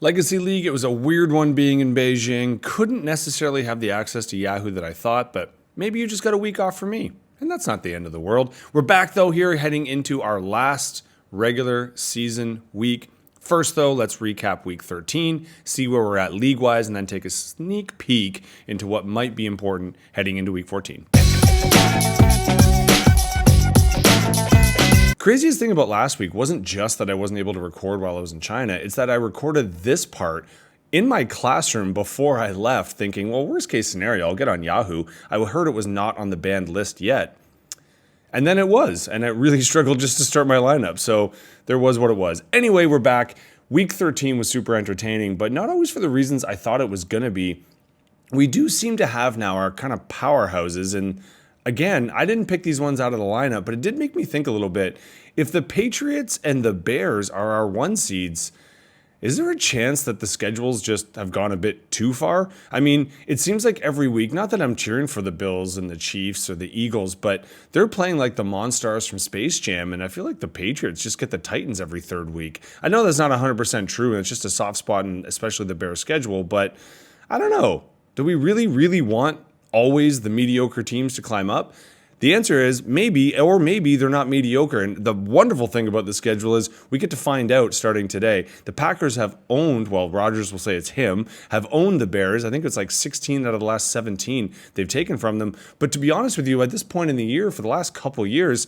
Legacy League, it was a weird one being in Beijing. Couldn't necessarily have the access to Yahoo that I thought, but maybe you just got a week off for me. And that's not the end of the world. We're back, though, here heading into our last regular season week. First, though, let's recap week 13, see where we're at league-wise, and then take a sneak peek into what might be important heading into week 14. Craziest thing about last week wasn't just that I wasn't able to record while I was in China. It's that I recorded this part in my classroom before I left thinking, well, worst case scenario, I'll get on Yahoo. I heard it was not on the banned list yet. And then it was, and I really struggled just to start my lineup. So there was what it was. Anyway, we're back. Week 13 was super entertaining, but not always for the reasons I thought it was going to be. We do seem to have now our kind of powerhouses. And again, I didn't pick these ones out of the lineup, but it did make me think a little bit. If the Patriots and the Bears are our 1 seeds, is there a chance that the schedules just have gone a bit too far? I mean, it seems like every week, not that I'm cheering for the Bills and the Chiefs or the Eagles, but they're playing like the Monstars from Space Jam, and I feel like the Patriots just get the Titans every third week. I know that's not 100% true, and it's just a soft spot in especially the Bears schedule, but I don't know. Do we really, really want always the mediocre teams to climb up? The answer is maybe, or maybe they're not mediocre. And the wonderful thing about the schedule is we get to find out starting today. The Packers have owned, well, Rodgers will say it's him, have owned the Bears. I think it's like 16 out of the last 17 they've taken from them. But to be honest with you, at this point in the year, for the last couple years,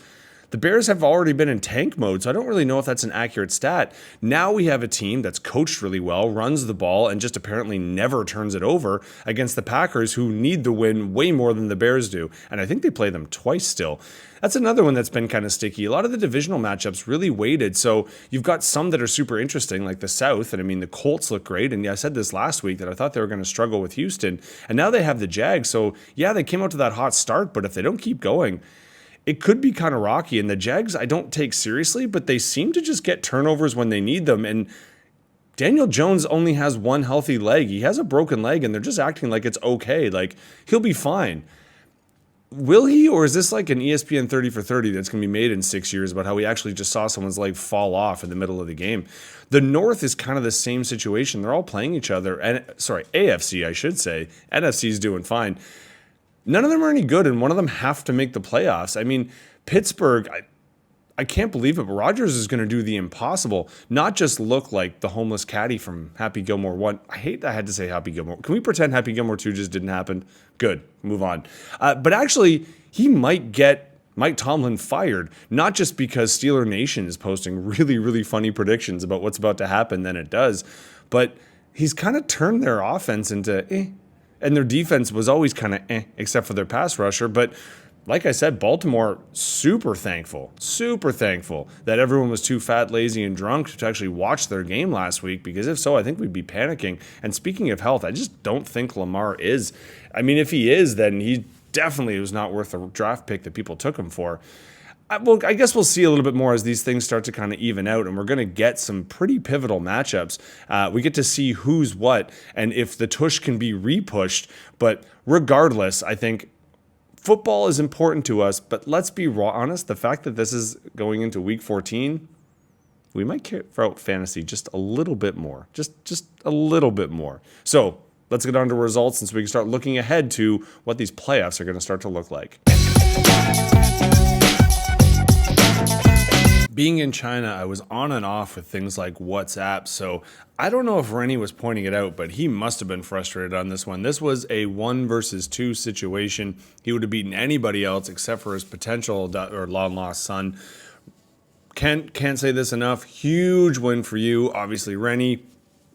the Bears have already been in tank mode, so I don't really know if that's an accurate stat. Now we have a team that's coached really well, runs the ball, and just apparently never turns it over against the Packers, who need the win way more than the Bears do. And I think they play them twice still. That's another one that's been kind of sticky. A lot of the divisional matchups really weighted, so you've got some that are super interesting, like the South. And I mean, the Colts look great, and yeah, I said this last week that I thought they were going to struggle with Houston, and now they have the Jags. So yeah, they came out to that hot start, but if they don't keep going, it could be kind of rocky. And the Jags I don't take seriously, but they seem to just get turnovers when they need them. And Daniel Jones only has one healthy leg. He has a broken leg, and they're just acting like it's okay. Like, he'll be fine. Will he, or is this like an ESPN 30 for 30 that's going to be made in 6 years about how he actually just saw someone's leg fall off in the middle of the game? The North is kind of the same situation. They're all playing each other. And AFC, I should say. NFC is doing fine. None of them are any good, and one of them have to make the playoffs. I mean, Pittsburgh, I can't believe it, but Rodgers is going to do the impossible, not just look like the homeless caddy from Happy Gilmore 1. I hate that I had to say Happy Gilmore. Can we pretend Happy Gilmore 2 just didn't happen? Good, move on. But actually, he might get Mike Tomlin fired, not just because Steeler Nation is posting really, really funny predictions about what's about to happen than it does, but he's kind of turned their offense into and their defense was always kind of except for their pass rusher. But like I said, Baltimore, super thankful that everyone was too fat, lazy, and drunk to actually watch their game last week, because if so, I think we'd be panicking. And speaking of health, I just don't think Lamar is. I mean, if he is, then he definitely was not worth the draft pick that people took him for. Well, I guess we'll see a little bit more as these things start to kind of even out, and we're going to get some pretty pivotal matchups. We get to see who's what and if the tush can be repushed. But regardless, I think football is important to us. But let's be honest, the fact that this is going into week 14, we might care about fantasy just a little bit more, just a little bit more. So let's get on to results, and so we can start looking ahead to what these playoffs are going to start to look like. Being in China, I was on and off with things like WhatsApp, so I don't know if Rennie was pointing it out, but he must have been frustrated on this one. This was a 1 versus 2 situation. He would have beaten anybody else except for his potential or long-lost son. Can't say this enough. Huge win for you. Obviously, Rennie,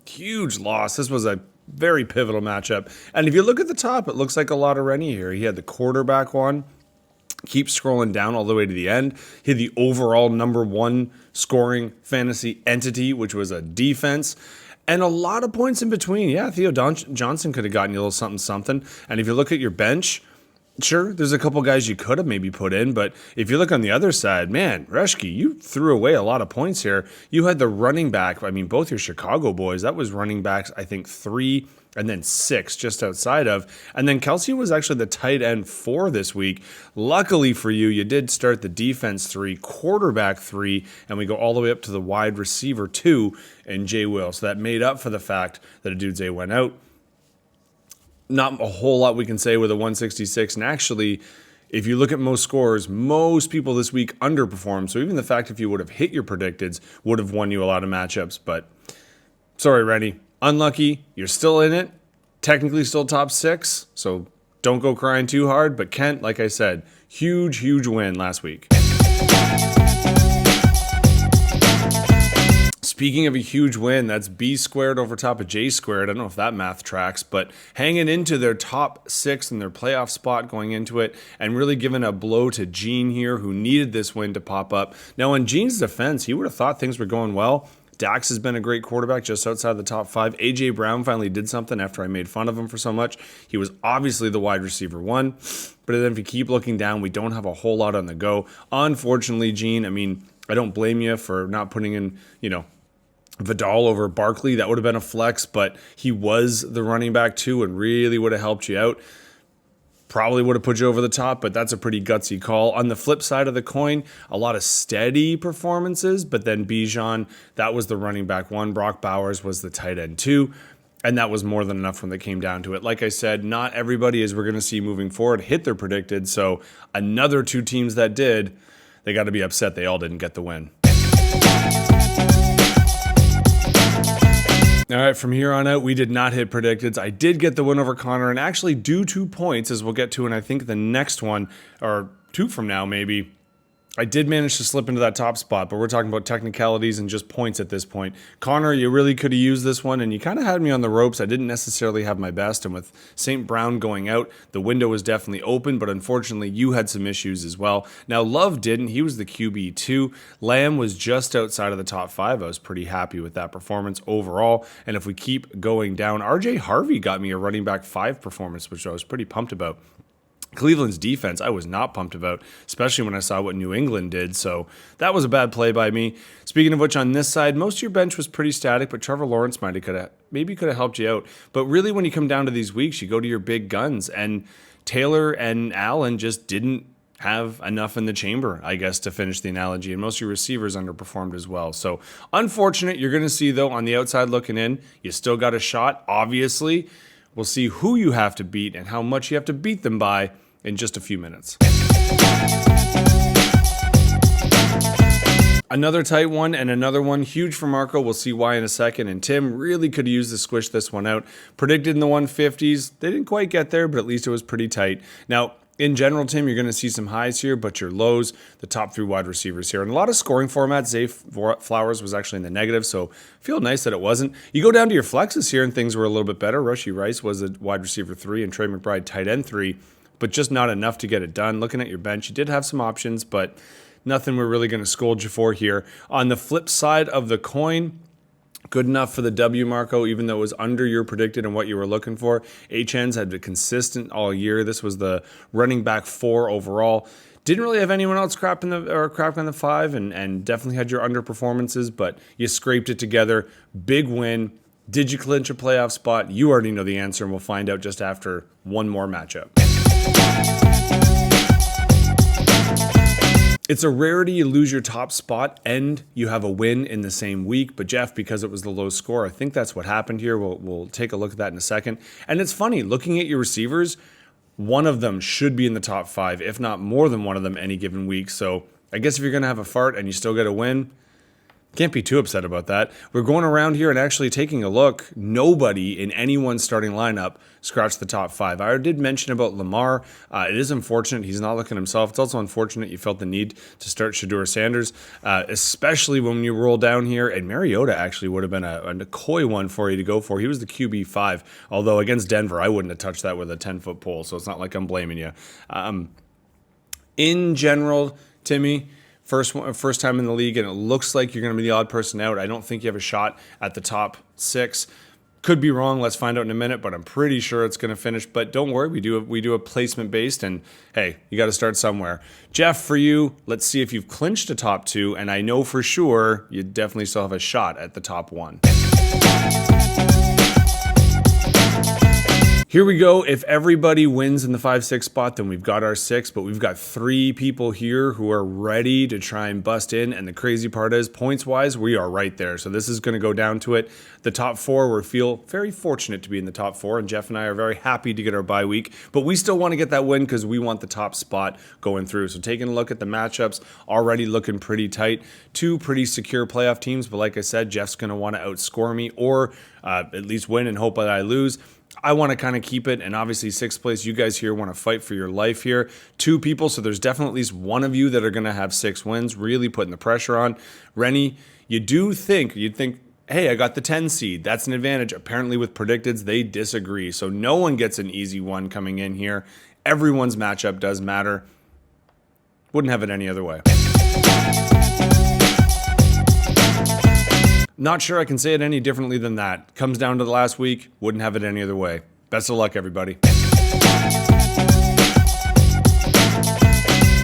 huge loss. This was a very pivotal matchup. And if you look at the top, it looks like a lot of Rennie here. He had the quarterback one. Keep scrolling down all the way to the end. He had the overall number 1 scoring fantasy entity, which was a defense, and a lot of points in between. Yeah, Theo Johnson could have gotten you a little something. And if you look at your bench, Sure, there's a couple guys you could have maybe put in, but if you look on the other side, man, Reschke, you threw away a lot of points here. You had the running back, I mean, both your Chicago boys, that was running backs, I think 3 and then 6 just outside of. And then Kelsey was actually the tight end 4 this week. Luckily for you, you did start the defense 3, quarterback 3, and we go all the way up to the wide receiver 2 and Jay Will. So that made up for the fact that Adudze went out. Not a whole lot we can say with a 166. And actually, if you look at most scores, most people this week underperformed. So even the fact if you would have hit your predicteds would have won you a lot of matchups. But sorry, Rennie. Unlucky. You're still in it. Technically still top 6. So don't go crying too hard. But Kent, like I said, huge win last week. Speaking of a huge win, that's B squared over top of J squared. I don't know if that math tracks, but hanging into their top 6 in their playoff spot going into it and really giving a blow to Gene here, who needed this win to pop up. Now, in Gene's defense, he would have thought things were going well. Dax has been a great quarterback just outside the top 5. A.J. Brown finally did something after I made fun of him for so much. He was obviously the wide receiver 1. But then if you keep looking down, we don't have a whole lot on the go. Unfortunately, Gene, I mean, I don't blame you for not putting in, Vidal over Barkley. That would have been a flex, but he was the running back too and really would have helped you out. Probably would have put you over the top, but that's a pretty gutsy call. On the flip side of the coin, a lot of steady performances, but then Bijan, that was the running back 1. Brock Bowers was the tight end 2, and that was more than enough when they came down to it. Like I said, not everybody, as we're going to see moving forward, hit their predicted, so another 2 teams that did, they got to be upset they all didn't get the win. All right, from here on out, we did not hit predicteds. I did get the win over Connor, and actually due 2 points, as we'll get to, and I think the next one, or 2 from now maybe, I did manage to slip into that top spot, but we're talking about technicalities and just points at this point. Connor, you really could have used this one, and you kind of had me on the ropes. I didn't necessarily have my best, and with St. Brown going out, the window was definitely open, but unfortunately, you had some issues as well. Now, Love didn't. He was the QB2. Lamb was just outside of the top 5. I was pretty happy with that performance overall, and if we keep going down, RJ Harvey got me a running back 5 performance, which I was pretty pumped about. Cleveland's defense, I was not pumped about, especially when I saw what New England did, so that was a bad play by me. Speaking of which, on this side, most of your bench was pretty static, but Trevor Lawrence maybe could have helped you out. But really, when you come down to these weeks, you go to your big guns, and Taylor and Allen just didn't have enough in the chamber, I guess, to finish the analogy, and most of your receivers underperformed as well. So, unfortunate. You're going to see, though, on the outside looking in, you still got a shot, obviously. We'll see who you have to beat and how much you have to beat them by in just a few minutes. Another tight one and another one huge for Marco. We'll see why in a second. And Tim really could have used to squish this one out. Predicted in the 150s. They didn't quite get there, but at least it was pretty tight. Now, in general, Tim, you're going to see some highs here, but your lows, the top 3 wide receivers here. And a lot of scoring formats, Zay Flowers was actually in the negative, so feel nice that it wasn't. You go down to your flexes here, and things were a little bit better. Rashee Rice was a wide receiver 3, and Trey McBride tight end 3, but just not enough to get it done. Looking at your bench, you did have some options, but nothing we're really going to scold you for here. On the flip side of the coin, good enough for the W, Marco, even though it was under your predicted and what you were looking for. HNs had been consistent all year. This was the running back 4 overall. Didn't really have anyone else crap on the 5, and definitely had your underperformances, but you scraped it together. Big win. Did you clinch a playoff spot? You already know the answer, and we'll find out just after one more matchup. It's a rarity you lose your top spot and you have a win in the same week. But Jeff, because it was the low score, I think that's what happened here. We'll take a look at that in a second. And it's funny, looking at your receivers, one of them should be in the top 5, if not more than one of them any given week. So I guess if you're going to have a fart and you still get a win, can't be too upset about that. We're going around here and actually taking a look. Nobody in anyone's starting lineup scratched the top 5. I did mention about Lamar. It is unfortunate he's not looking himself. It's also unfortunate you felt the need to start Shedeur Sanders, especially when you roll down here. And Mariota actually would have been a coy one for you to go for. He was the QB5. Although against Denver, I wouldn't have touched that with a 10-foot pole. So it's not like I'm blaming you. In general, Timmy, First time in the league, and it looks like you're going to be the odd person out. I don't think you have a shot at the top 6. Could be wrong. Let's find out in a minute, but I'm pretty sure it's going to finish. But don't worry, we do a placement based, and hey, you got to start somewhere. Jeff, for you, let's see if you've clinched a top 2, and I know for sure you definitely still have a shot at the top 1. Here we go. If everybody wins in the 5-6 spot, then we've got our 6, but we've got 3 people here who are ready to try and bust in. And the crazy part is, points-wise, we are right there. So this is going to go down to it. The top 4, we feel very fortunate to be in the top 4, and Jeff and I are very happy to get our bye week. But we still want to get that win because we want the top spot going through. So taking a look at the matchups, already looking pretty tight. 2 pretty secure playoff teams, but like I said, Jeff's going to want to outscore me or at least win and hope that I lose. I want to kind of keep it, and obviously 6th place, you guys here want to fight for your life here. 2 people, so there's definitely at least one of you that are going to have 6 wins, really putting the pressure on. Rennie, you'd think, hey, I got the 10 seed. That's an advantage. Apparently with Predicteds, they disagree. So no one gets an easy one coming in here. Everyone's matchup does matter. Wouldn't have it any other way. Not sure I can say it any differently than that. Comes down to the last week. Wouldn't have it any other way. Best of luck, everybody.